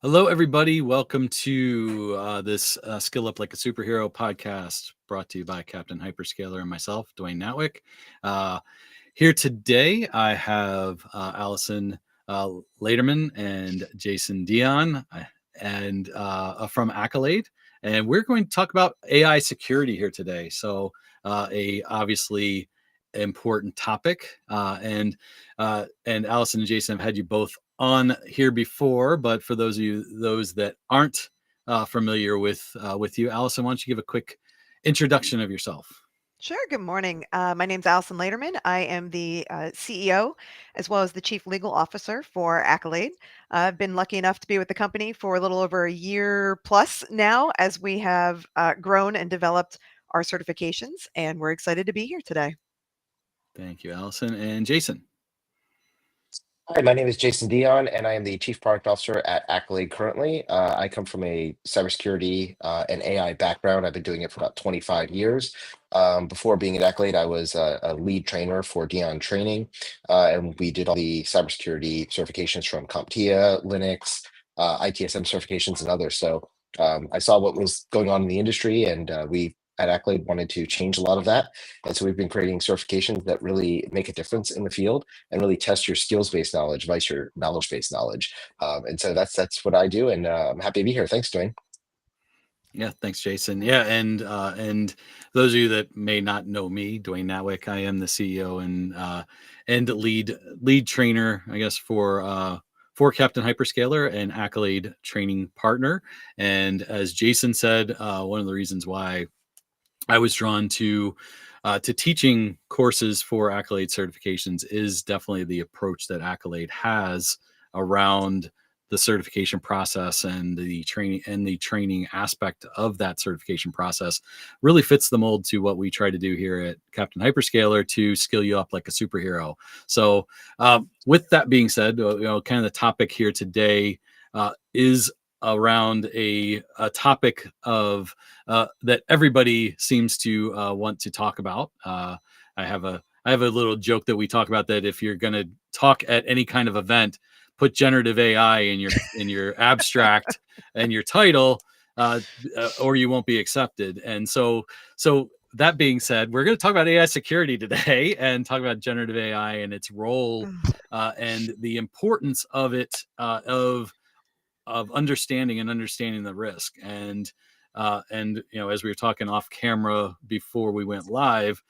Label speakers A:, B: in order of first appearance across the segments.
A: Hello, everybody. Welcome to this Skill Up Like a Superhero podcast brought to you by Captain Hyperscaler and myself, Dwayne Natwick. Uh, Here today, I have Alyson Laderman and Jason Dion from AKYLADE. And we're going to talk about AI security here today. So, a obviously important topic. And Alyson and Jason have had you both on here before, but for those that aren't familiar with you, Alyson, why don't you give a quick introduction of yourself?
B: Sure. Good morning. My name's Alyson Laderman. I am the CEO as well as the Chief Legal Officer for AKYLADE. I've been lucky enough to be with the company for a little over a year plus now as we have grown and developed our certifications, and we're excited to be here today.
A: Thank you, Alyson and Jason.
C: Hi, my name is Jason Dion, and I am the Chief Product Officer at AKYLADE currently. I come from a cybersecurity and AI background. I've been doing it for about 25 years. Before being at AKYLADE, I was a lead trainer for Dion training, and we did all the cybersecurity certifications from CompTIA, Linux, ITSM certifications, and others. So I saw what was going on in the industry, and we at AKYLADE wanted to change a lot of that. And so we've been creating certifications that really make a difference in the field and really test your skills-based knowledge versus your knowledge-based knowledge. And so that's what I do, and I'm happy to be here. Thanks, Dwayne.
A: Yeah, thanks, Jason. Yeah, and those of you that may not know me, Dwayne Natwick, I am the CEO and lead trainer, I guess, for Captain Hyperscaler and AKYLADE training partner. And as Jason said, one of the reasons why I was drawn to teaching courses for AKYLADE certifications is definitely the approach that AKYLADE has around the certification process, and the training aspect of that certification process really fits the mold to what we try to do here at Captain Hyperscaler to skill you up like a superhero. So with that being said, kind of the topic here today is around a topic of that everybody seems to want to talk about. I have a little joke that we talk about, that if you're going to talk at any kind of event, put generative AI in your abstract and your title, or you won't be accepted. And so that being said, we're going to talk about AI security today and talk about generative AI and its role and the importance of it, of understanding the risk. And as we were talking off camera before we went live,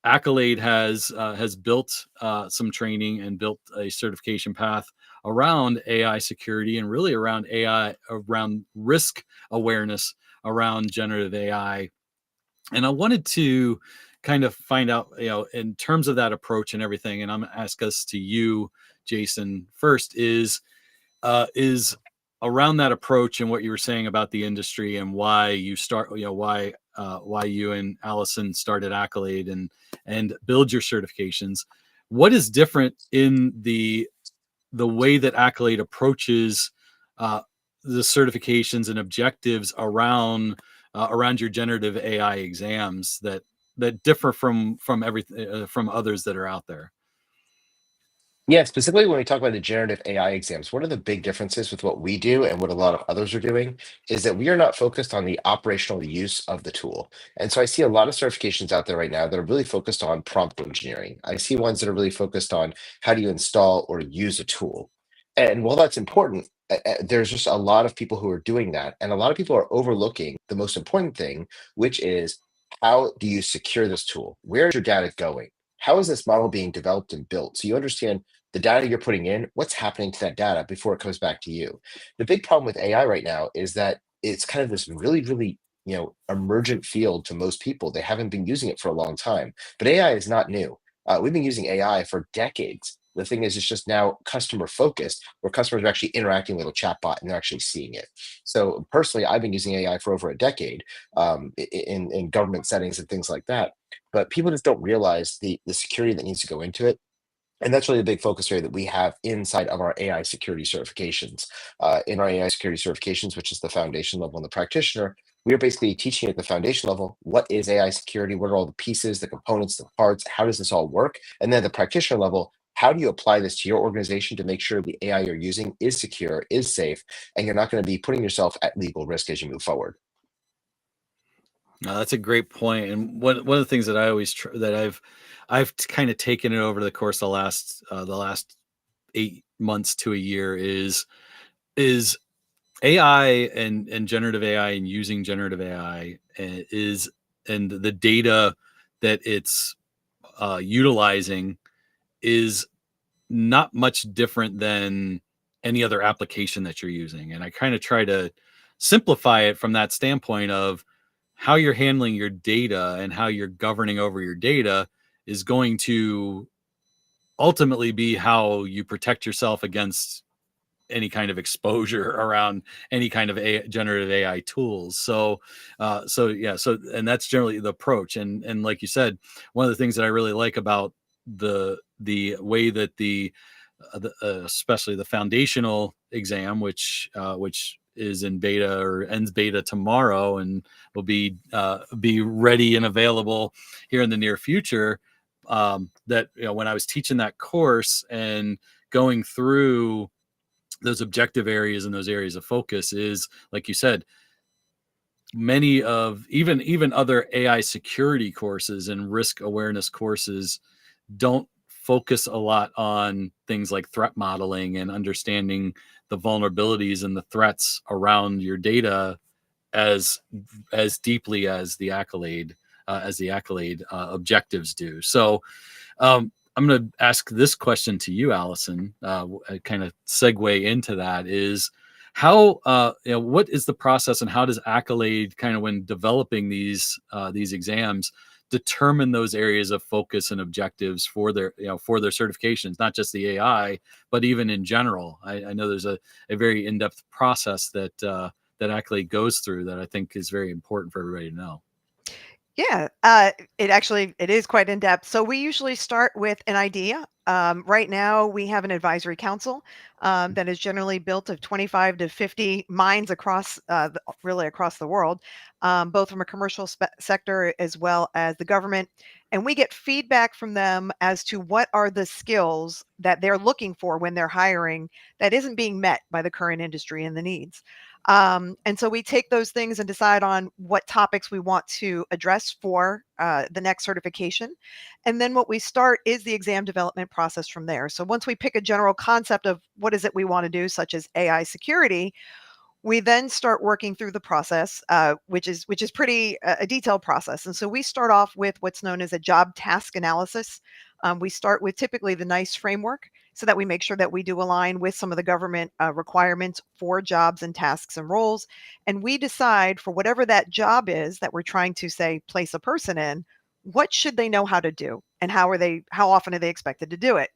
A: AKYLADE has built some training and built a certification path around AI security, and really around risk awareness around generative AI. And I wanted to kind of find out, in terms of that approach and everything, and I'm going to ask us to you, Jason, first, is around that approach and what you were saying about the industry and why you why you and Alyson started AKYLADE and build your certifications. What is different in the way that AKYLADE approaches the certifications and objectives around your generative AI exams that differ from everything from others that are out there?
C: Yeah, specifically when we talk about the generative AI exams, one of the big differences with what we do and what a lot of others are doing is that we are not focused on the operational use of the tool. And so I see a lot of certifications out there right now that are really focused on prompt engineering. I see ones that are really focused on how do you install or use a tool. And while that's important, there's just a lot of people who are doing that. And a lot of people are overlooking the most important thing, which is how do you secure this tool? Where is your data going? How is this model being developed and built? So you understand the data you're putting in, what's happening to that data before it comes back to you. The big problem with AI right now is that it's kind of this really, really, emergent field to most people. They haven't been using it for a long time, but AI is not new. We've been using AI for decades. The thing is, it's just now customer focused, where customers are actually interacting with a chatbot and they're actually seeing it. So personally, I've been using AI for over a decade in government settings and things like that. But people just don't realize the security that needs to go into it, and that's really the big focus area that we have inside of our AI security certifications. In our AI security certifications, which is the foundation level and the practitioner, we are basically teaching at the foundation level, what is AI security? What are all the pieces, the components, the parts? How does this all work? And then at the practitioner level, How do you apply this to your organization to make sure the AI you're using is secure, is safe, and you're not going to be putting yourself at legal risk as you move forward?
A: No, that's a great point. And one of the things that I always that I've kind of taken it over the course of the last 8 months to a year is AI and generative AI and using generative AI is and the data that it's utilizing is not much different than any other application that you're using. And I kind of try to simplify it from that standpoint of how you're handling your data and how you're governing over your data is going to ultimately be how you protect yourself against any kind of exposure around any kind of generative AI tools. So and that's generally the approach. And like you said, one of the things that I really like about the way that especially the foundational exam, which is in beta or ends beta tomorrow and will be ready and available here in the near future. That when I was teaching that course and going through those objective areas and those areas of focus is, like you said, many of even other AI security courses and risk awareness courses don't focus a lot on things like threat modeling and understanding the vulnerabilities and the threats around your data as deeply as the accolade objectives do. So I'm going to ask this question to you, Alyson. Kind of segue into that is how what is the process and how does Accolade kind of when developing these exams determine those areas of focus and objectives for their certifications, not just the AI, but even in general. I know there's a very in-depth process that Accolade goes through that I think is very important for everybody to know.
B: Yeah, it is quite in depth. So we usually start with an idea. Right now, we have an advisory council that is generally built of 25 to 50 minds across, really across the world, both from a commercial sector as well as the government. And we get feedback from them as to what are the skills that they're looking for when they're hiring that isn't being met by the current industry and the needs. And so we take those things and decide on what topics we want to address for the next certification. And then what we start is the exam development process from there. So once we pick a general concept of what is it we want to do, such as AI security, we then start working through the process, which is pretty a detailed process. And so we start off with what's known as a job task analysis. We start with typically the NICE framework so that we make sure that we do align with some of the government requirements for jobs and tasks and roles. And we decide for whatever that job is that we're trying to say place a person in, what should they know how to do and how often are they expected to do it?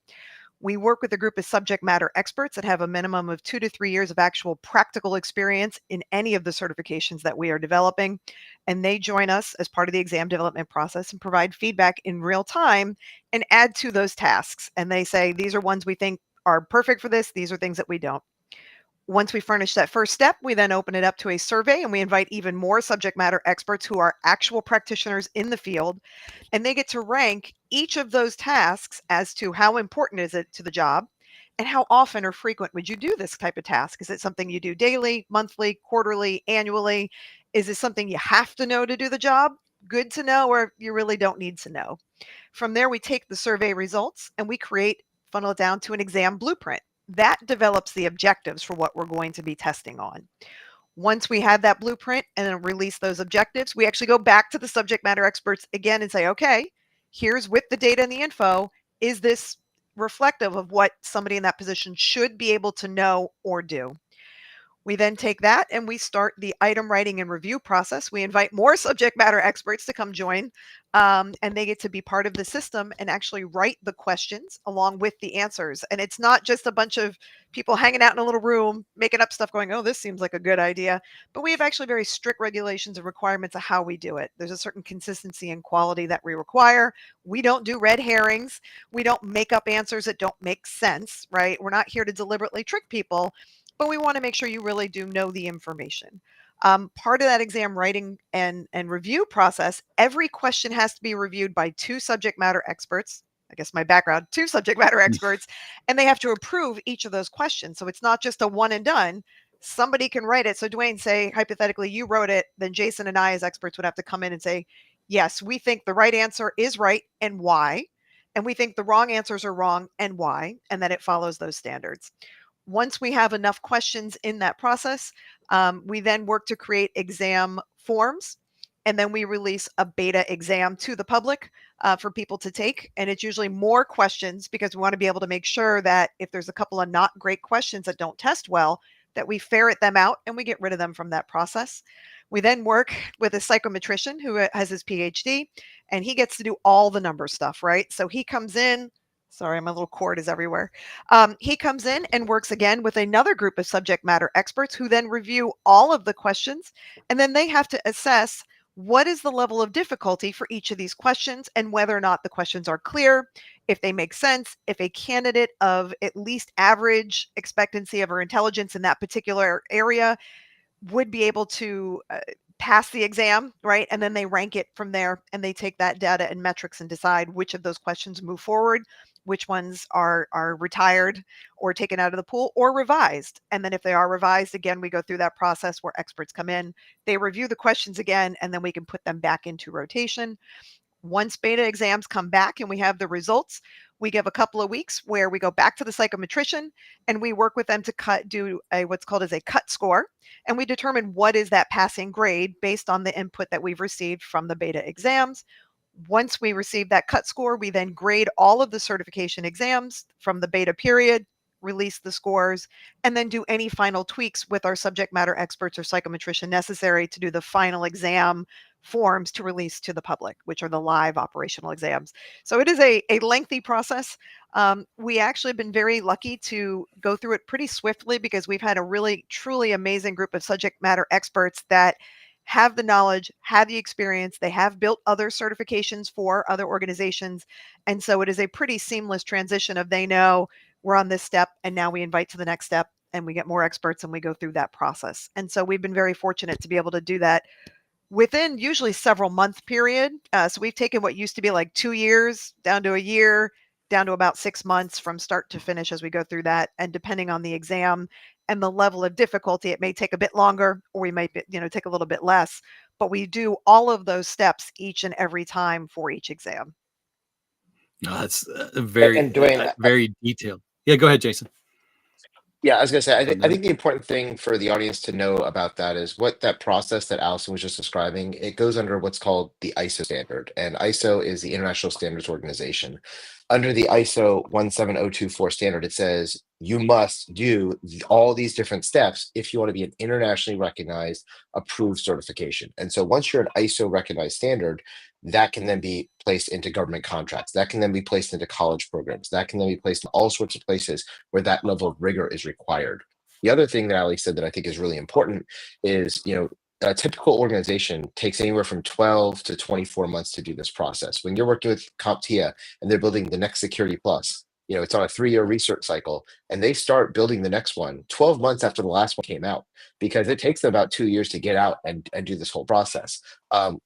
B: We work with a group of subject matter experts that have a minimum of 2 to 3 years of actual practical experience in any of the certifications that we are developing. And they join us as part of the exam development process and provide feedback in real time and add to those tasks. And they say, these are ones we think are perfect for this. These are things that we don't. Once we furnish that first step, we then open it up to a survey and we invite even more subject matter experts who are actual practitioners in the field, and they get to rank each of those tasks as to how important is it to the job and how often or frequent would you do this type of task? Is it something you do daily, monthly, quarterly, annually? Is it something you have to know to do the job? Good to know, or you really don't need to know. From there, we take the survey results and we funnel it down to an exam blueprint. That develops the objectives for what we're going to be testing on. Once we have that blueprint and then release those objectives, we actually go back to the subject matter experts again and say, okay, here's with the data and the info. Is this reflective of what somebody in that position should be able to know or do? We then take that and we start the item writing and review process. We invite more subject matter experts to come join, and they get to be part of the system and actually write the questions along with the answers. And it's not just a bunch of people hanging out in a little room making up stuff going, oh, this seems like a good idea. But we have actually very strict regulations and requirements of how we do it. There's a certain consistency and quality that we require. We don't do red herrings. We don't make up answers that don't make sense, right? We're not here to deliberately trick people, but we want to make sure you really do know the information. Part of that exam writing and review process, every question has to be reviewed by two subject matter experts. I guess my background, 2 subject matter experts, and they have to approve each of those questions. So it's not just a one and done. Somebody can write it. So Dwayne, say hypothetically you wrote it, then Jason and I as experts would have to come in and say, yes, we think the right answer is right and why. And we think the wrong answers are wrong and why, and that it follows those standards. Once we have enough questions in that process, we then work to create exam forms, and then we release a beta exam to the public for people to take. And it's usually more questions because we want to be able to make sure that if there's a couple of not great questions that don't test well, that we ferret them out and we get rid of them from that process. We then work with a psychometrician who has his PhD, and he gets to do all the number stuff, right? So he comes in. Sorry, my little cord is everywhere. He comes in and works again with another group of subject matter experts who then review all of the questions, and then they have to assess what is the level of difficulty for each of these questions and whether or not the questions are clear, if they make sense, if a candidate of at least average expectancy of or intelligence in that particular area would be able to pass the exam, right? And then they rank it from there and they take that data and metrics and decide which of those questions move forward, which ones are retired or taken out of the pool or revised. And then if they are revised, again, we go through that process where experts come in, they review the questions again, and then we can put them back into rotation. Once beta exams come back and we have the results, we give a couple of weeks where we go back to the psychometrician and we work with them to do a what's called as a cut score, and we determine what is that passing grade based on the input that we've received from the beta exams. Once we receive that cut score, we then grade all of the certification exams from the beta period, release the scores, and then do any final tweaks with our subject matter experts or psychometrician necessary to do the final exam forms to release to the public, which are the live operational exams. So it is a lengthy process. We actually have been very lucky to go through it pretty swiftly because we've had a really, truly amazing group of subject matter experts that have the knowledge, have the experience. They have built other certifications for other organizations. And so it is a pretty seamless transition of they know we're on this step and now we invite to the next step and we get more experts and we go through that process. And so we've been very fortunate to be able to do that within usually several month period. So we've taken what used to be like 2 years down to a year, down to about 6 months from start to finish as we go through that. And depending on the exam and the level of difficulty, it may take a bit longer or we might, take a little bit less. But we do all of those steps each and every time for each exam.
A: No, that's
C: And Dwayne,
A: very detailed. Yeah, go ahead, Jason.
C: yeah, I was gonna say,
A: Go
C: I
A: ahead.
C: think the important thing for the audience to know about that is what that process that Alyson was just describing, it goes under what's called the ISO standard. And ISO is the International Standards Organization. Under the ISO 17024 standard, it says you must do all these different steps if you want to be an internationally recognized approved certification. And so once you're an ISO recognized standard, that can then be placed into government contracts. That can then be placed into college programs. That can then be placed in all sorts of places where that level of rigor is required. The other thing that Ali said that I think is really important is, a typical organization takes anywhere from 12 to 24 months to do this process. When you're working with CompTIA and they're building the next Security Plus, it's on a 3-year research cycle and they start building the next one 12 months after the last one came out because it takes them about 2 years to get out and do this whole process.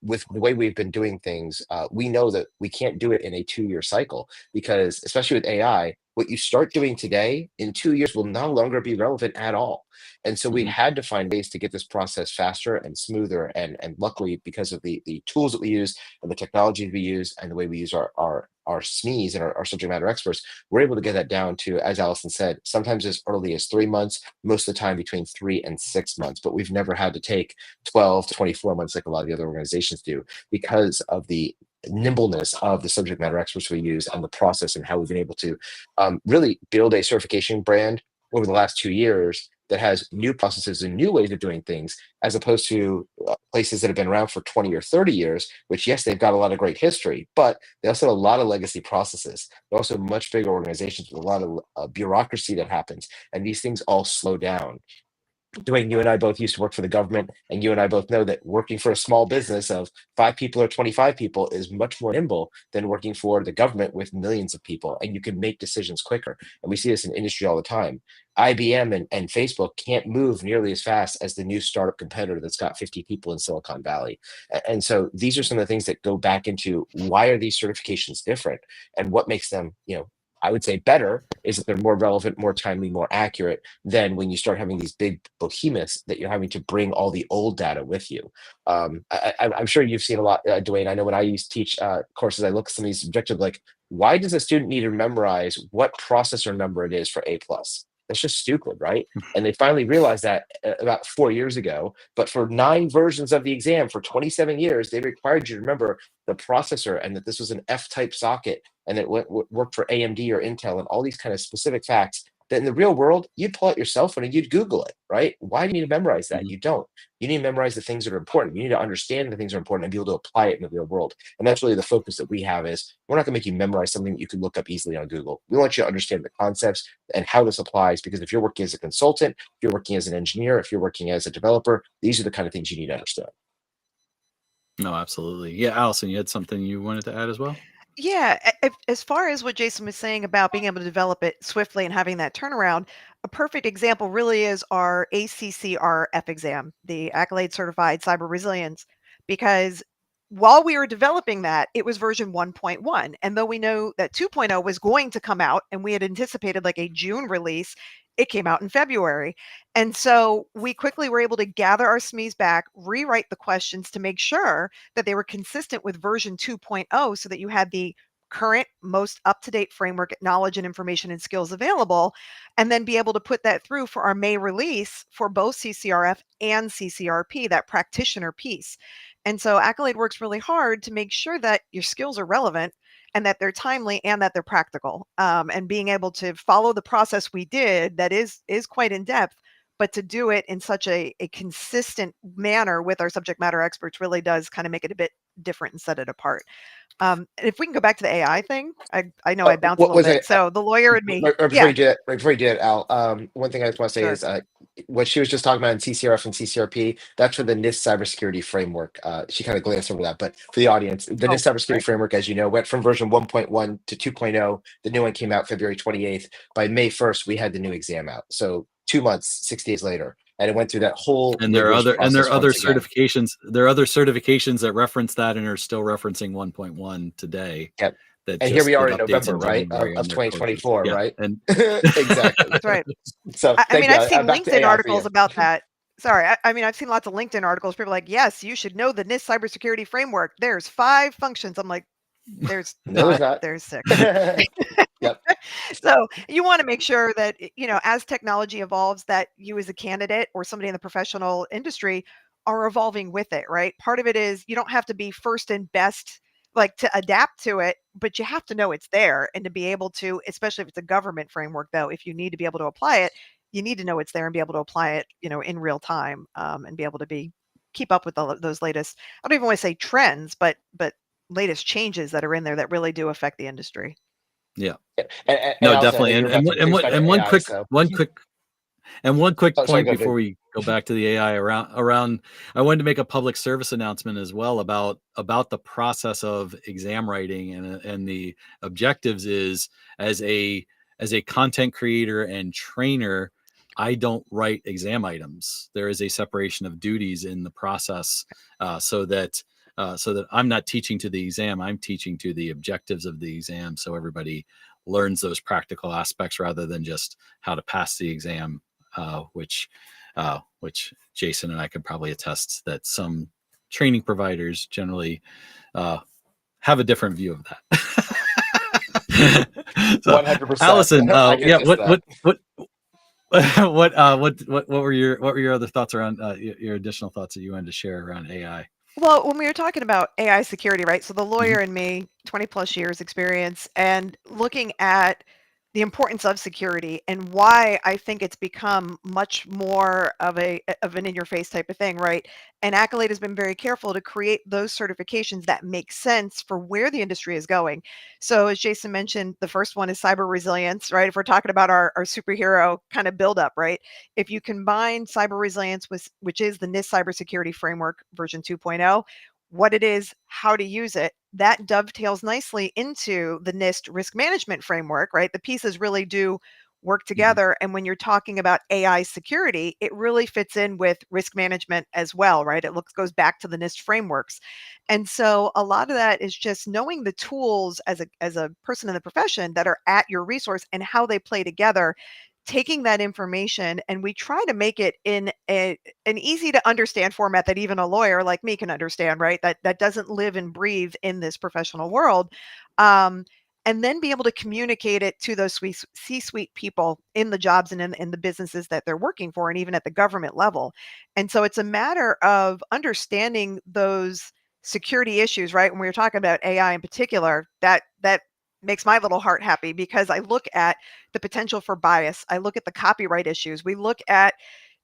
C: With the way we've been doing things, we know that we can't do it in a 2-year cycle because, especially with AI, what you start doing today in 2 years will no longer be relevant at all. And so we had to find ways to get this process faster and smoother. And luckily, because of the tools that we use and the technology we use and the way we use our SMEs and our subject matter experts, we're able to get that down to, as Alyson said, sometimes as early as 3 months, most of the time between 3 and 6 months. But we've never had to take 12 to 24 months like a lot of the other organizations do because of the nimbleness of the subject matter experts we use and the process and how we've been able to really build a certification brand over the last 2 years that has new processes and new ways of doing things, as opposed to places that have been around for 20 or 30 years, which, yes, they've got a lot of great history, but they also have a lot of legacy processes. They're also much bigger organizations with a lot of bureaucracy that happens, and these things all slow down. Dwayne, you and I both used to work for the government, and you and I both know that working for a small business of 5 people or 25 people is much more nimble than working for the government with millions of people, and you can make decisions quicker. And we see this in industry all the time. IBM and Facebook can't move nearly as fast as the new startup competitor that's got 50 people in Silicon Valley. And so these are some of the things that go back into why are these certifications different and what makes them, I would say better is that they're more relevant, more timely, more accurate than when you start having these big behemoths that you're having to bring all the old data with you. I'm sure you've seen a lot, Dwayne. I know when I used to teach courses, I look at some of these objectives like, why does a student need to memorize what processor number it is for A plus? That's just stupid, right? And they finally realized that about 4 years ago. But for 9 versions of the exam for 27 years, they required you to remember the processor and that this was an F-type socket and it worked for AMD or Intel and all these kind of specific facts that in the real world, you'd pull out your cell phone and you'd Google it, right? Why do you need to memorize that?
A: Mhm.
C: You don't. You need to memorize the things that are important. You need to understand the things that are important and be able to apply it in the real world. And that's really the focus that we have is we're not going to make you memorize something that you can look up easily on Google. We want you to understand the concepts and how this applies, because if you're working as a consultant, if you're working as an engineer, if you're working as a developer, these are the kind of things you need to understand.
A: No, absolutely. Yeah, Allison, you had something you wanted to add as well?
B: Yeah, as far as what Jason was saying about being able to develop it swiftly and having that turnaround, a perfect example really is our ACCRF exam, the Accolade Certified Cyber Resilience, because while we were developing that, it was version 1.1. And though we know that 2.0 was going to come out and we had anticipated like a June release, it came out in February. And so we quickly were able to gather our SMEs back, rewrite the questions to make sure that they were consistent with version 2.0 so that you had the current, most up-to-date framework knowledge and information and skills available, and then be able to put that through for our May release for both CCRF and CCRP, that practitioner piece. And so Accolade works really hard to make sure that your skills are relevant and that they're timely and that they're practical. And being able to follow the process we did that is quite in depth, but to do it in such a consistent manner with our subject matter experts really does kind of make it a bit different and set it apart. And if we can go back to the AI thing, I know I bounced a
C: What
B: little
C: was
B: bit.
C: it?
B: So the lawyer and me,
C: Right before
B: yeah,
C: you did it, Al, one thing I just want to say
B: sure.
C: is what she was just talking about in CCRF and CCRP, that's for the NIST cybersecurity framework. She kind of glanced over that, but for the audience, the
B: Oh,
C: NIST cybersecurity
B: right.
C: framework, as you know, went from version 1.1 to 2.0. The new one came out February 28th. By May 1st, we had the new exam out. So 2 months, 6 days later, and it went through that whole
A: And
C: rigorous
A: there are
C: process
A: other
C: once again.
A: certifications. There are other certifications that reference that and are still referencing 1.1 today.
C: Yep.
A: That
C: And here we
A: just
C: are
A: that
C: in
A: updates
C: November,
A: in
C: right,
A: January
C: of
A: on their courses.
C: 2024,
A: Yeah,
C: right?
A: and
C: Exactly.
B: That's right.
C: So
B: I
C: thank
B: mean,
C: you.
B: I've seen
C: Back to
B: LinkedIn
C: AI for
B: articles
C: you.
B: about that. Sorry, I mean, I've seen lots of LinkedIn articles. People are like, yes, you should know the NIST cybersecurity framework. There's 5 functions. I'm like, there's
C: No, there's
B: not.
C: not.
B: There's 6.
C: Yep.
B: So you want to make sure that, as technology evolves, that you as a candidate or somebody in the professional industry are evolving with it, right? Part of it is you don't have to be first and best, like to adapt to it, but you have to know it's there and to be able to, especially if it's a government framework, though, if you need to be able to apply it, you need to know it's there and be able to apply it, in real time, and be able to keep up with those latest. I don't even want to say trends, but latest changes that are in there that really do affect the industry.
A: yeah,
C: Yeah. And
A: no,
C: Allison, I know
A: definitely.
C: you're about to preach about
A: One
C: AI,
A: quick
C: so sorry,
A: point
C: go ahead.
A: before we go back to the AI around I wanted to make a public service announcement as well about the process of exam writing and the objectives is as a content creator and trainer, I don't write exam items. There is a separation of duties in the process, so that I'm not teaching to the exam, I'm teaching to the objectives of the exam, so everybody learns those practical aspects rather than just how to pass the exam, uh, which which Jason and I could probably attest that some training providers generally uh, have a different view of that. So,
C: 100%.
A: Allison,
C: I can
A: yeah,
C: attest to that.
A: what were your other thoughts around your additional thoughts that you wanted to share around AI?
B: Well, when we were talking about AI security, right? So the
A: Mhm.
B: lawyer and me, 20 plus years experience, and looking at the importance of security and why I think it's become much more of an in-your-face type of thing, right? And Accolade has been very careful to create those certifications that make sense for where the industry is going. So as Jason mentioned, the first one is cyber resilience, right? If we're talking about our superhero kind of buildup, right? If you combine cyber resilience with, which is the NIST cybersecurity framework version 2.0, what it is, how to use it, that dovetails nicely into the NIST risk management framework, right? The pieces really do work together. And when you're talking about AI security, it really fits in with risk management as well, right? It goes back to the NIST frameworks. And so a lot of that is just knowing the tools as a person in the profession that are at your resource and how they play together, taking that information, and we try to make it in an easy to understand format that even a lawyer like me can understand, right? That doesn't live and breathe in this professional world. Um, and then be able to communicate it to those C-suite people in the jobs and in the businesses that they're working for, and even at the government level. And so it's a matter of understanding those security issues, right? When we were talking about AI in particular, that makes my little heart happy because I look at the potential for bias. I look at the copyright issues. We look at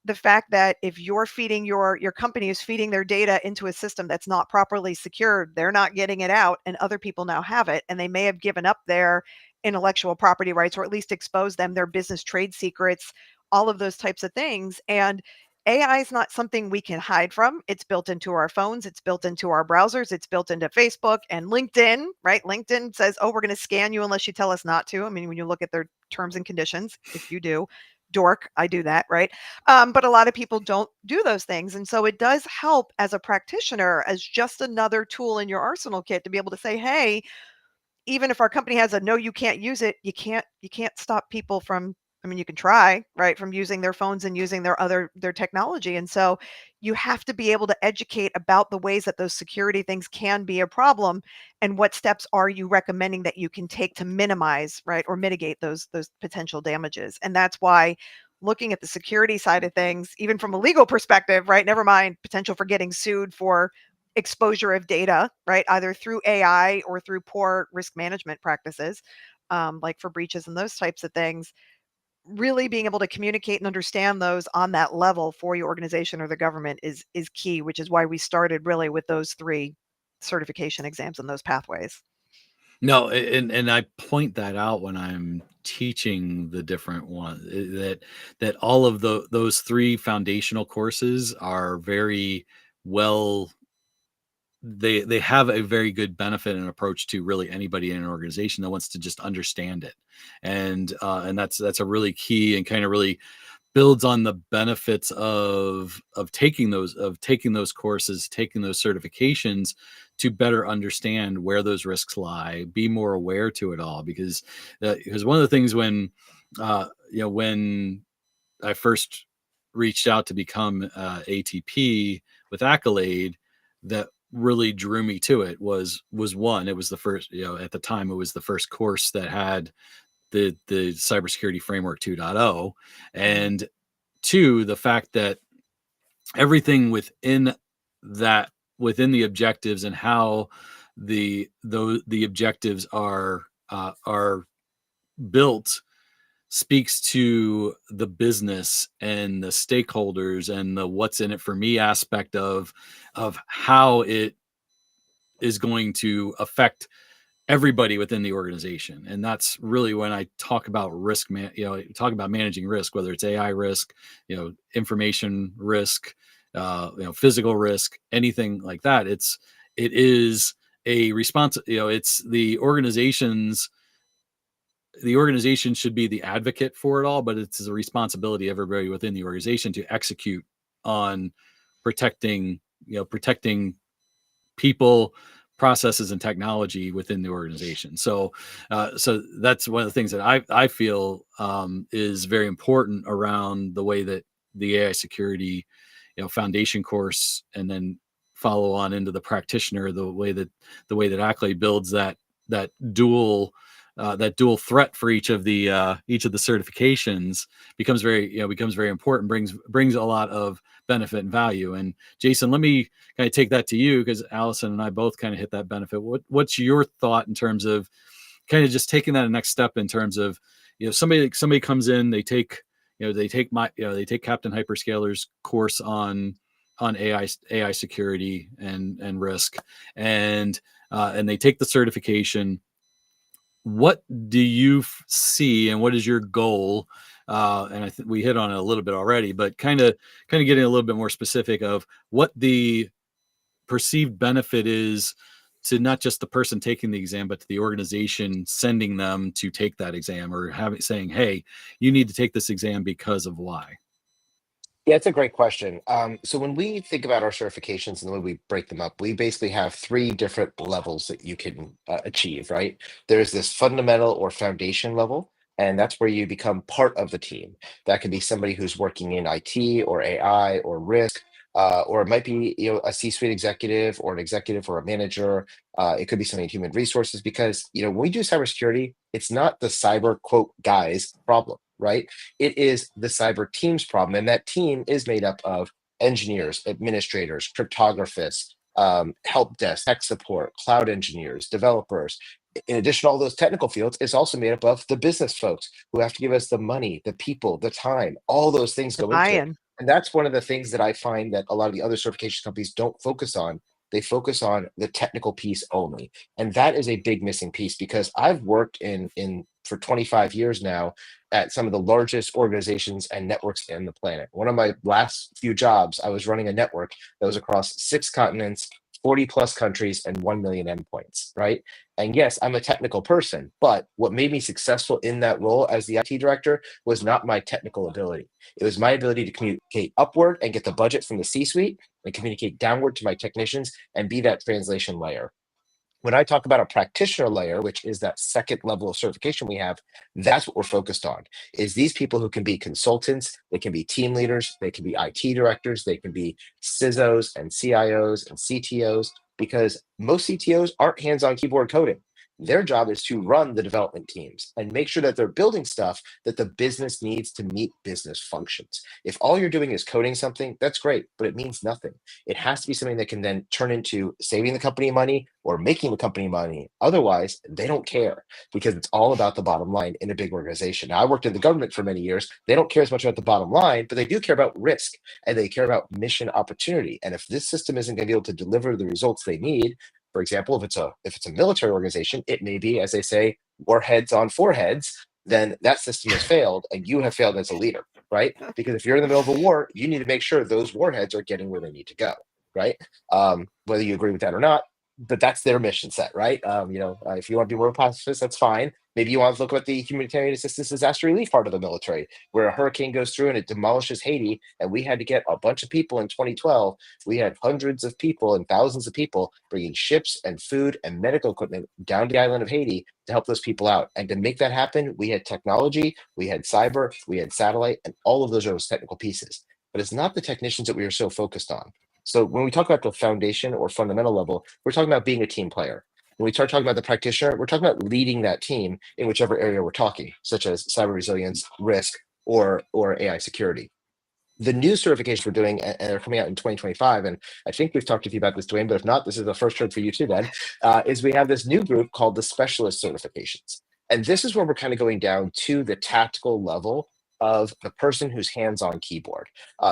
B: the fact that if you're feeding your company is feeding their data into a system that's not properly secured, they're not getting it out, and other people now have it, and they may have given up their intellectual property rights or at least exposed them, their business trade secrets, all of those types of things. And AI is not something we can hide from. It's built into our phones, it's built into our browsers, it's built into Facebook and LinkedIn, right? LinkedIn says, oh, we're going to scan you unless you tell us not to. I mean, when you look at their terms and conditions, if you do, dork, I do that, right? But a lot of people don't do those things. And so it does help as a practitioner, as just another tool in your arsenal kit to be able to say, hey, even if our company has a no, you can't use it, you can't stop people from, I mean, you can try, right, from using their phones and using their technology. And so you have to be able to educate about the ways that those security things can be a problem, and what steps are you recommending that you can take to minimize, right, or mitigate those potential damages. And that's why looking at the security side of things, even from a legal perspective, right, never mind potential for getting sued for exposure of data, right? Either through AI or through poor risk management practices, like for breaches and those types of things. Really being able to communicate and understand those on that level for your organization or the government is key, which is why we started really with those three certification exams and those pathways.
A: No, and I point that out when I'm teaching the different ones, that all of those three foundational courses are very well, they have a very good benefit and approach to really anybody in an organization that wants to just understand it. And that's a really key, and kind of really builds on the benefits of taking those courses, taking those certifications, to better understand where those risks lie, be more aware to it all. Because one of the things when when I first reached out to become ATP with Accolade, that really drew me to it was one, it was the first, at the time, it was the first course that had the cybersecurity framework 2.0.
B: Mhm.
A: And two, the fact that everything that within the objectives, and how the objectives are built, speaks to the business and the stakeholders and the what's in it for me aspect of how it is going to affect everybody within the organization. And that's really when I talk about talk about managing risk, whether it's AI risk, information risk, physical risk, anything like that. It is a response, it's the organization should be the advocate for it all, but it's a responsibility of everybody within the organization to execute on protecting people, processes, and technology within the organization. So that's one of the things that I feel is very important around the way that the AI security, foundation course, and then follow on into the practitioner, the way that Accolade builds that dual threat for each of the certifications, becomes very important, brings a lot of benefit and value. And Jason, let me kind of take that to you, because Alyson and I both kind of hit that benefit. What's your thought in terms of kind of just taking that next step in terms of somebody comes in, they take Captain Hyperscaler's course on AI security and risk, and they take the certification. What do you see, and what is your goal? And I think we hit on it a little bit already, but kind of getting a little bit more specific of what the perceived benefit is to not just the person taking the exam, but to the organization sending them to take that exam, or saying, hey, you need to take this exam because of why.
C: Yeah, it's a great question. So when we think about our certifications and the way we break them up, we basically have three different levels that you can achieve, right? There's this fundamental or foundation level, and that's where you become part of the team. That could be somebody who's working in IT or AI or risk, or it might be a C-suite executive or an executive or a manager. It could be somebody in human resources because when we do cybersecurity, it's not the cyber quote guys problem, right? It is the cyber team's problem. And that team is made up of engineers, administrators, cryptographers, help desk, tech support, cloud engineers, developers. In addition to all those technical fields, it's also made up of the business folks who have to give us the money, the people, the time, all those things
B: The
C: go into it.
B: buy-in.
C: And that's one of the things that I find that a lot of the other certification companies don't focus on. They focus on the technical piece only. And that is a big missing piece because I've worked in for 25 years now at some of the largest organizations and networks in the planet. One of my last few jobs, I was running a network that was across 6 continents, 40 plus countries, and 1 million endpoints, right? And yes, I'm a technical person, but what made me successful in that role as the IT director was not my technical ability. It was my ability to communicate upward and get the budget from the C-suite and communicate downward to my technicians and be that translation layer. When I talk about a practitioner layer, which is that second level of certification we have, that's what we're focused on, is these people who can be consultants, they can be team leaders, they can be IT directors, they can be CISOs and CIOs and CTOs, because most CTOs aren't hands-on keyboard coding. Their job is to run the development teams and make sure that they're building stuff that the business needs to meet business functions. If all you're doing is coding something, that's great, but it means nothing. It has to be something that can then turn into saving the company money or making the company money. Otherwise, they don't care because it's all about the bottom line in a big organization. Now, I worked in the government for many years. They don't care as much about the bottom line, but they do care about risk and they care about mission opportunity. And if this system isn't going to be able to deliver the results they need, for example, if it's a military organization, it may be, as they say, warheads on foreheads, then that system has failed and you have failed as a leader, right? Because if you're in the middle of a war, you need to make sure those warheads are getting where they need to go, right? Whether you agree with that or not, but that's their mission set, right? If you want to be more pacifist, that's fine. Maybe you want to look at the humanitarian assistance disaster relief part of the military, where a hurricane goes through and it demolishes Haiti, and we had to get a bunch of people in 2012. We had hundreds of people and thousands of people bringing ships and food and medical equipment down the island of Haiti to help those people out. And to make that happen, we had technology, we had cyber, we had satellite, and all of those are those technical pieces. But it's not the technicians that we are so focused on. So when we talk about the foundation or fundamental level, we're talking about being a team player. When we start talking about the practitioner, we're talking about leading that team in whichever area we're talking, such as cyber resilience, risk, or AI security. The new certifications we're doing, and they're coming out in 2025, and I think we've talked to you about this, Dwayne, but if not, this is the first word for you too, then, is we have this new group called the specialist certifications. And this is where we're kind of going down to the tactical level of the person who's hands-on keyboard.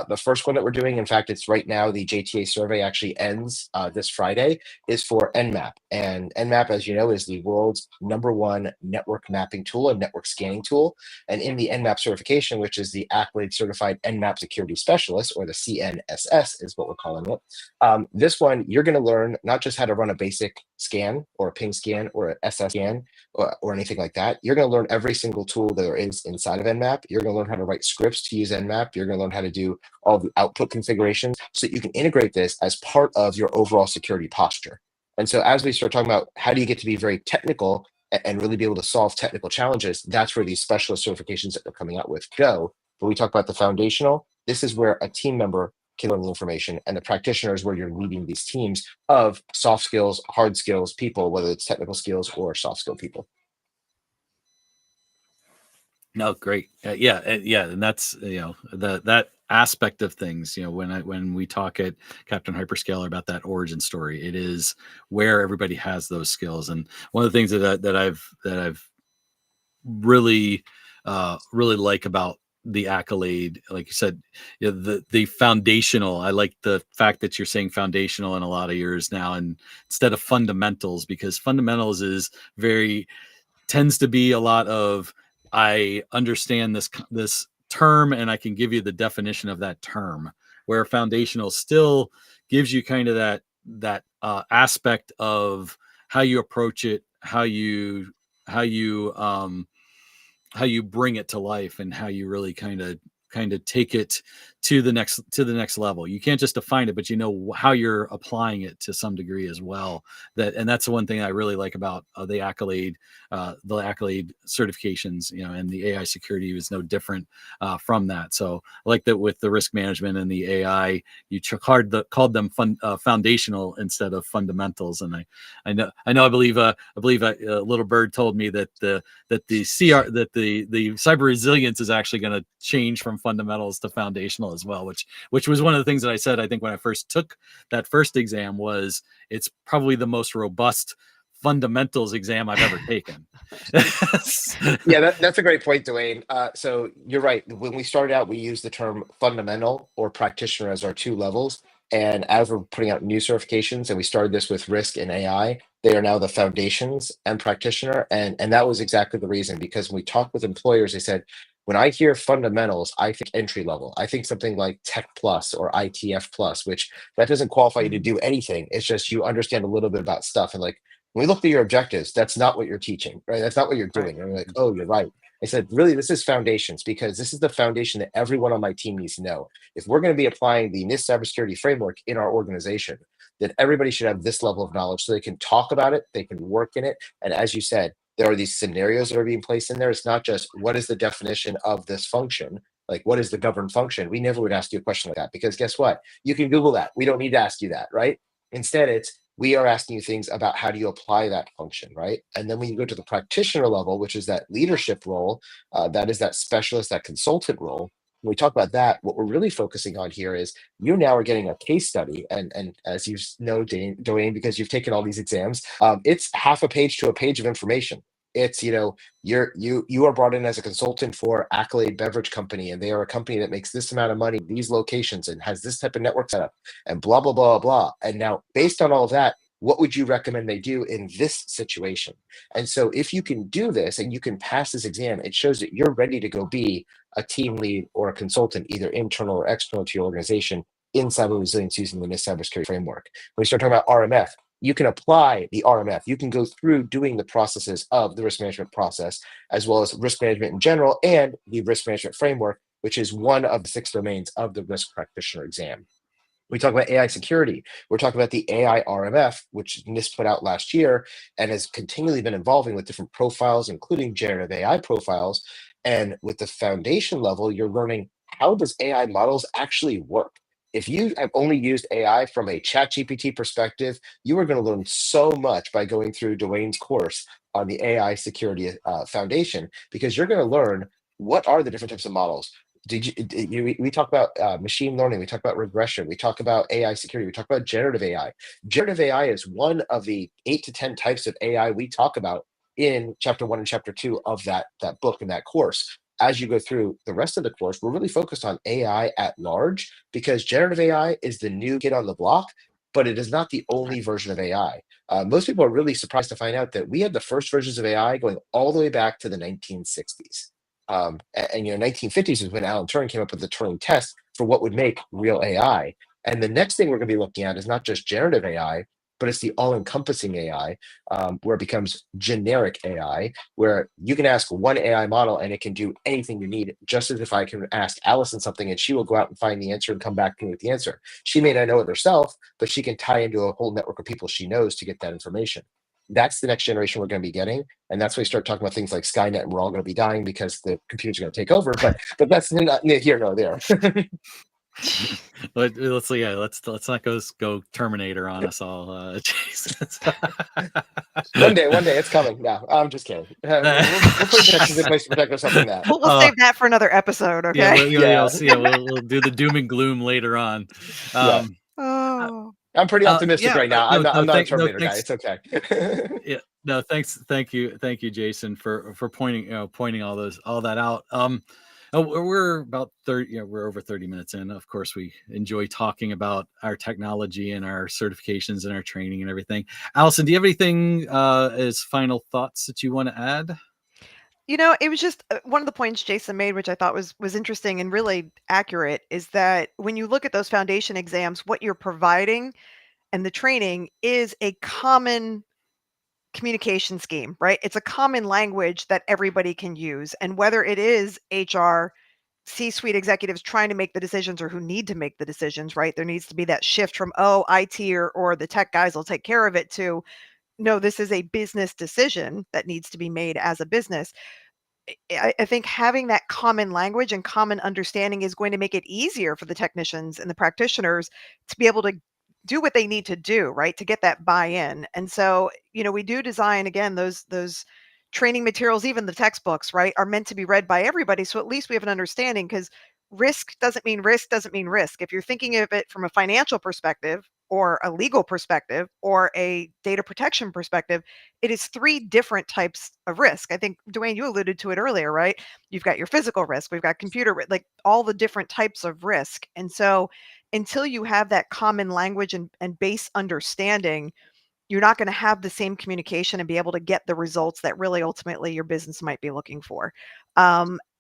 C: The first one that we're doing, in fact, it's right now, the JTA survey actually ends this Friday, is for Nmap. And Nmap, as you know, is the world's #1 network mapping tool and network scanning tool. And in the Nmap certification, which is the AKYLADE Certified Nmap Security Specialist, or the CNSS is what we're calling it. This one, you're going to learn not just how to run a basic scan or a ping scan or an SS scan or anything like that. You're going to learn every single tool there is inside of Nmap. You're going to learn how to write scripts to use Nmap. You're going to learn how to do all the output configurations so that you can integrate this as part of your overall security posture. And so as we start talking about how do you get to be very technical and really be able to solve technical challenges, that's where these specialist certifications that they're coming out with go. When we talk about the foundational, this is where a team member can learn the information, and the practitioner is where you're leading these teams of soft skills, hard skills people, whether it's technical skills or soft skill people.
A: No, great. Yeah, and that's that aspect of things. When we talk at Captain Hyperscaler about that origin story, it is where everybody has those skills. And one of the things that I've really really like about the Accolade, like you said, the foundational. I like the fact that you're saying foundational in a lot of yours now, and instead of fundamentals, because fundamentals tends to be a lot of, I understand this term and I can give you the definition of that term, where foundational still gives you kind of that aspect of how you approach it, how you how you bring it to life, and how you really kind of take it to the next level. You can't just define it, but how you're applying it to some degree as well. That's the one thing I really like about the Accolade certifications, and the AI security is no different from that. So I like that with the risk management and the AI, you called them foundational instead of fundamentals. And I believe a little bird told me that the cyber resilience is actually going to change from fundamentals to foundational as well, which was one of the things that I said, I think, when I first took that first exam, was it's probably the most robust fundamentals exam I've ever taken.
C: Yeah, that's a great point, Dwayne. So you're right. When we started out, we used the term fundamental or practitioner as our two levels. And as we're putting out new certifications, and we started this with risk and AI, they are now the foundations and practitioner. And that was exactly the reason, because when we talked with employers, they said, when I hear fundamentals, I think entry level. I think something like Tech Plus or ITF Plus, which that doesn't qualify you to do anything. It's just you understand a little bit about stuff. And like, when we looked at your objectives, that's not what you're teaching, right? That's not what you're doing. And we're like, oh, you're right. I said, really, this is foundations, because this is the foundation that everyone on my team needs to know. If we're going to be applying the NIST cybersecurity framework in our organization, then everybody should have this level of knowledge so they can talk about it, they can work in it. And as you said, there are these scenarios that are being placed in there. It's not just what is the definition of this function, like what is the governed function. We never would ask you a question like that, because guess what? You can Google that. We don't need to ask you that, right? Instead, we are asking you things about how do you apply that function, right? And then when you go to the practitioner level, which is that leadership role, that is that specialist, that consultant role. When we talk about that, what we're really focusing on here is you now are getting a case study. And as you know, Dwayne, because you've taken all these exams, it's half a page to a page of information. It's, you are brought in as a consultant for Accolade Beverage Company, and they are a company that makes this amount of money, these locations, and has this type of network setup, and blah, blah, blah, blah. And now, based on all of that, what would you recommend they do in this situation? And so if you can do this and you can pass this exam, it shows that you're ready to go be a team lead or a consultant, either internal or external to your organization, in cyber resilience using the NIST cybersecurity framework. When we start talking about RMF, you can apply the RMF. You can go through doing the processes of the risk management process, as well as risk management in general and the risk management framework, which is one of the 6 domains of the risk practitioner exam. We talk about AI security. We're talking about the AI RMF, which NIST put out last year and has continually been evolving with different profiles, including generative AI profiles. And with the foundation level, you're learning, how does AI models actually work? If you have only used AI from a ChatGPT perspective, you are going to learn so much by going through Dwayne's course on the AI security foundation, because you're going to learn what are the different types of models. We talk about machine learning, we talk about regression, we talk about AI security, we talk about generative AI. Generative AI is one of the 8 to 10 types of AI we talk about in chapter 1 and chapter 2 of that book and that course. As you go through the rest of the course, we're really focused on AI at large, because generative AI is the new kid on the block, but it is not the only version of AI. Most people are really surprised to find out that we had the first versions of AI going all the way back to the 1960s. And 1950s is when Alan Turing came up with the Turing test for what would make real AI. And the next thing we're going to be looking at is not just generative AI, but it's the all-encompassing AI, where it becomes generic AI, where you can ask one AI model and it can do anything you need, just as if I can ask Alyson something and she will go out and find the answer and come back to me with the answer. She may not know it herself, but she can tie into a whole network of people she knows to get that information. That's the next generation we're going to be getting. And that's when we start talking about things like Skynet, and we're all going to be dying because the computers are going to take over. But that's not here nor there.
A: Let's not go Terminator on us all.
C: One day it's coming. No, I'm just kidding. We'll put protections in place to protect ourselves from that.
B: We'll save that for another episode, okay?
A: We'll do the doom and gloom later on.
C: I'm pretty optimistic right now. I'm not a Terminator guy. It's okay.
A: No, thanks, thank you, Jason, for pointing pointing all that out. We're about 30, we're over 30 minutes in. Of course, we enjoy talking about our technology and our certifications and our training and everything. Alyson, do you have anything as final thoughts that you want to add?
B: It was just one of the points Jason made, which I thought was interesting and really accurate, is that when you look at those foundation exams, what you're providing and the training is a common communication scheme, right? It's a common language that everybody can use. And whether it is HR, C-suite executives trying to make the decisions or who need to make the decisions, right? There needs to be that shift from, oh, IT or the tech guys will take care of it to, no, this is a business decision that needs to be made as a business. I think having that common language and common understanding is going to make it easier for the technicians and the practitioners to be able to do what they need to do, right? To get that buy-in. And so, we do design again those training materials, even the textbooks, right, are meant to be read by everybody. So at least we have an understanding because risk doesn't mean risk. If you're thinking of it from a financial perspective or a legal perspective or a data protection perspective, it is three different types of risk. I think, Dwayne, you alluded to it earlier, right? You've got your physical risk, we've got computer risk, like all the different types of risk. And so until you have that common language and base understanding, you're not going to have the same communication and be able to get the results that really ultimately your business might be looking for.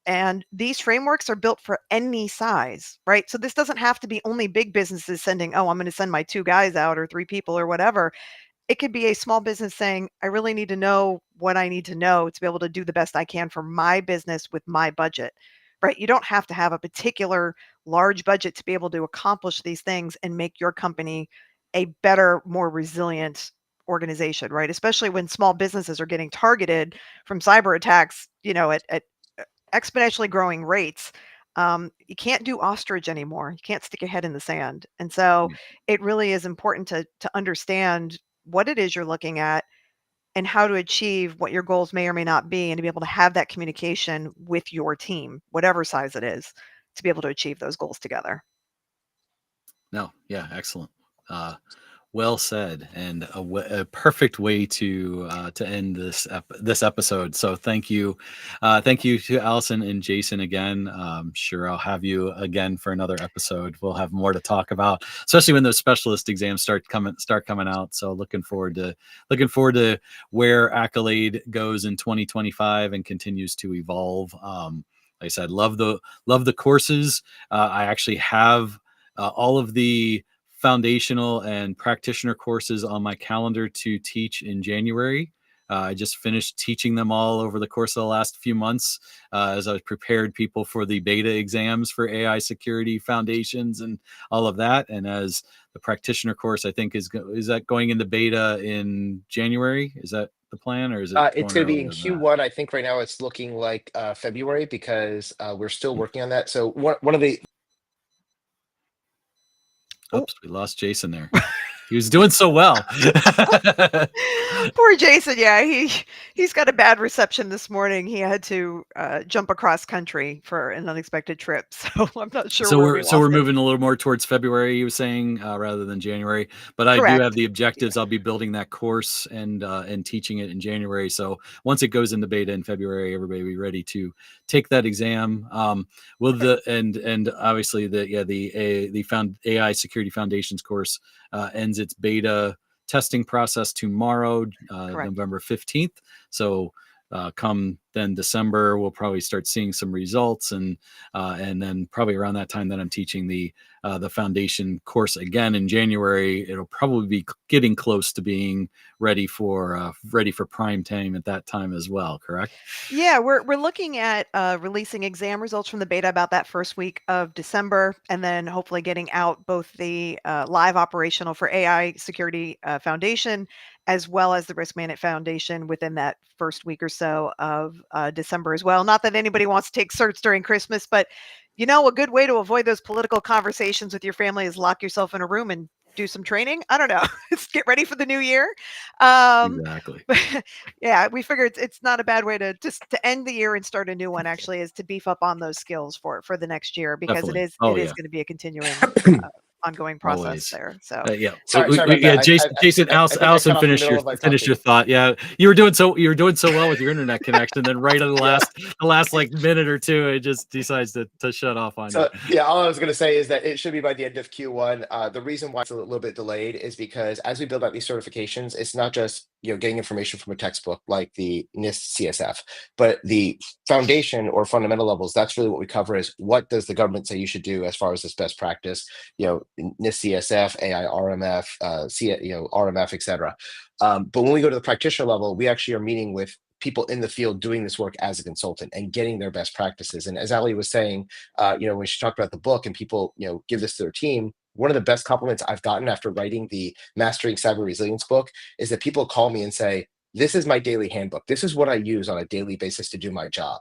B: And these frameworks are built for any size, right? So this doesn't have to be only big businesses sending, oh, I'm going to send my 2 guys out or 3 people or whatever. It could be a small business saying, I really need to know what I need to know to be able to do the best I can for my business with my budget, right? You don't have to have a particular large budget to be able to accomplish these things and make your company a better, more resilient organization, right? Especially when small businesses are getting targeted from cyber attacks, at exponentially growing rates. You can't do ostrich anymore. You can't stick your head in the sand. And so
A: Yeah.
B: it really is important to understand what it is you're looking at and how to achieve what your goals may or may not be, and to be able to have that communication with your team, whatever size it is, to be able to achieve those goals together.
A: No, yeah, excellent. Uh, well said, and a perfect way to end this episode. So thank you to Alyson and Jason again. Sure, I'll have you again for another episode. We'll have more to talk about, especially when those specialist exams start coming out. So looking forward to where Accolade goes in 2025 and continues to evolve. Like I said, love the courses. I actually have all of the foundational and practitioner courses on my calendar to teach in January. I just finished teaching them all over the course of the last few months as I prepared people for the beta exams for AI security foundations and all of that. And as the practitioner course, I think is that going into beta in January? Is that the plan, or is it
C: It's
A: going
C: going to be
A: earlier
C: in
A: than that?
C: Q1. I think right now it's looking like February because we're still working on that. So one of the
B: Oh,
A: Oops, we lost Jason there. He was doing so well.
B: poor Jason. Yeah, he's got a bad reception this morning. He had to jump across country for an unexpected trip, so I'm not sure
A: So
B: where we
A: we're
B: lost him.
A: moving a little more towards February, you were saying, rather than January. But I do have
B: Correct.
A: the objectives. I'll be building that course and teaching it in January. So once it goes into beta in February, everybody will be ready to take that exam. Will
B: Perfect.
A: the and obviously the AI Security Foundations course ends its beta testing process tomorrow,
B: Correct.
A: November 15th. So come then December, we'll probably start seeing some results, and then probably around that time that I'm teaching the foundation course again in January, it'll probably be getting close to being ready for prime time at that time as well. Correct?
B: Yeah, we're looking at releasing exam results from the beta about that first week of December, and then hopefully getting out both the live operational for AI Security Foundation, as well as the Risk Management Foundation within that first week or so of December as well. Not that anybody wants to take certs during Christmas, but a good way to avoid those political conversations with your family is lock yourself in a room and do some training. I don't know. Let's get ready for the new year. Um,
A: Exactly.
B: but yeah, we figured it's not a bad way to just to end the year and start a new one. Actually, is to beef up on those skills for the next year, because it
A: Definitely.
B: is
A: Oh
B: it is
A: yeah.
B: going to be a continuing ongoing process
A: Always.
B: there. So
A: Yeah.
C: Sorry about
A: Yeah.
C: that.
A: Jason,
C: I think I cut
A: Allison,
C: off in the middle of my
A: finish your
C: talking.
A: thought. Yeah, you were doing so well with your internet connection. Then right at the last like minute or two, it just decides to shut off on you.
C: So yeah, all I was going to say is that it should be by the end of Q1. The reason why it's a little bit delayed is because as we build out these certifications, it's not just getting information from a textbook like the NIST CSF, but the foundation or fundamental levels. That's really what we cover: is what does the government say you should do as far as this best practice? NIST CSF, AI RMF, RMF, etc. But when we go to the practitioner level, we actually are meeting with people in the field doing this work as a consultant and getting their best practices. And as Ali was saying, when she talked about the book and people, give this to their team, one of the best compliments I've gotten after writing the Mastering Cyber Resilience book is that people call me and say, this is my daily handbook. This is what I use on a daily basis to do my job.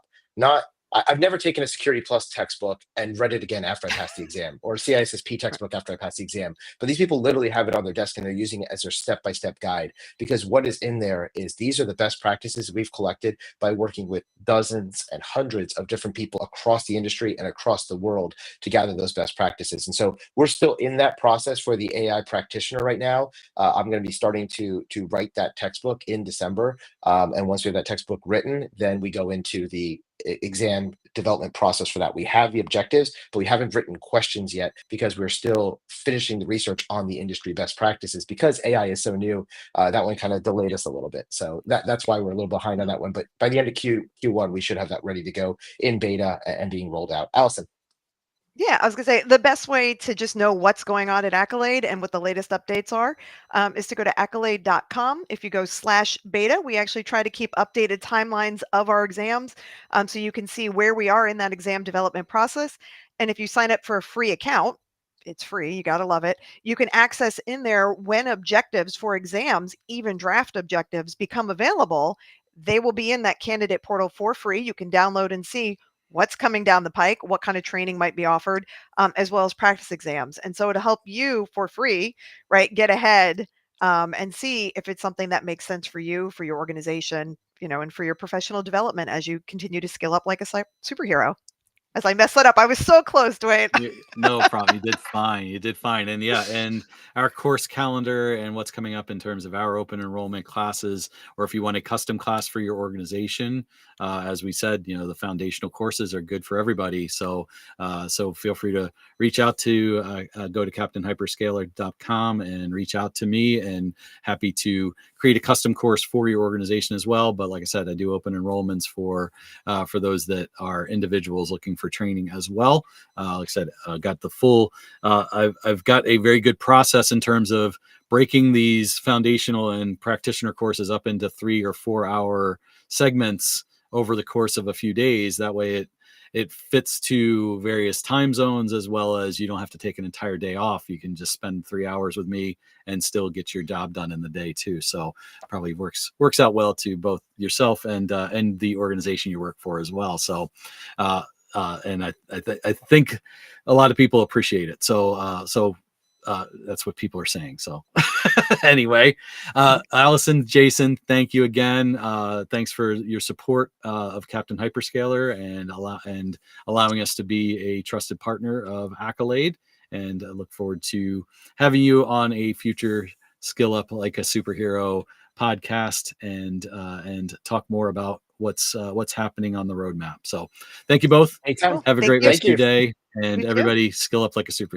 C: I've never taken a Security Plus textbook and read it again after I passed the exam, or a CISSP textbook after I passed the exam. But these people literally have it on their desk and they're using it as their step-by-step guide, because what is in there is these are the best practices we've collected by working with dozens and hundreds of different people across the industry and across the world to gather those best practices. And so we're still in that process for the AI practitioner right now. I'm going to be starting to write that textbook in December. And once we have that textbook written, then we go into the exam development process for that. We have the objectives, but we haven't written questions yet because we're still finishing the research on the industry best practices. Because AI is so new, that one kind of delayed us a little bit. So that's why we're a little behind on that one. But by the end of Q1, we should have that ready to go in beta and being rolled out. Alyson.
B: Yeah, I was gonna say the best way to just know what's going on at Accolade and what the latest updates are is to go to accolade.com. If you go /beta, we actually try to keep updated timelines of our exams, so you can see where we are in that exam development process. And if you sign up for a free account, it's free, you gotta love it. You can access in there when objectives for exams, even draft objectives, become available. They will be in that candidate portal for free. You can download and see what's coming down the pike, what kind of training might be offered, as well as practice exams. And so to help you for free, right, get ahead and see if it's something that makes sense for you, for your organization, and for your professional development as you continue to skill up like a superhero. As I messed that up, I was so close, Dwayne.
A: No problem. You did fine. You did fine. And yeah, and our course calendar and what's coming up in terms of our open enrollment classes, or if you want a custom class for your organization, as we said, the foundational courses are good for everybody. So feel free to reach out to go to captainhyperscaler.com and reach out to me, and happy to create a custom course for your organization as well. But like I said, I do open enrollments for those that are individuals looking for training as well. Like I said, got the full. I've got a very good process in terms of breaking these foundational and practitioner courses up into 3 or 4 hour segments over the course of a few days. That way, it fits to various time zones, as well as you don't have to take an entire day off. You can just spend 3 hours with me and still get your job done in the day too. So probably works out well to both yourself and the organization you work for as well. So and I think a lot of people appreciate it. So that's what people are saying. So anyway, Alyson, Jason, thank you again. Thanks for your support of Captain Hyperscaler and allowing us to be a trusted partner of Accolade. And I look forward to having you on a future Skill Up Like a Superhero podcast and talk more about what's happening on the roadmap. So thank you both.
C: Anytime.
A: Have a
B: Thank
A: great
B: you.
A: rest of your day, and
B: You too.
A: everybody skill up like a superhero.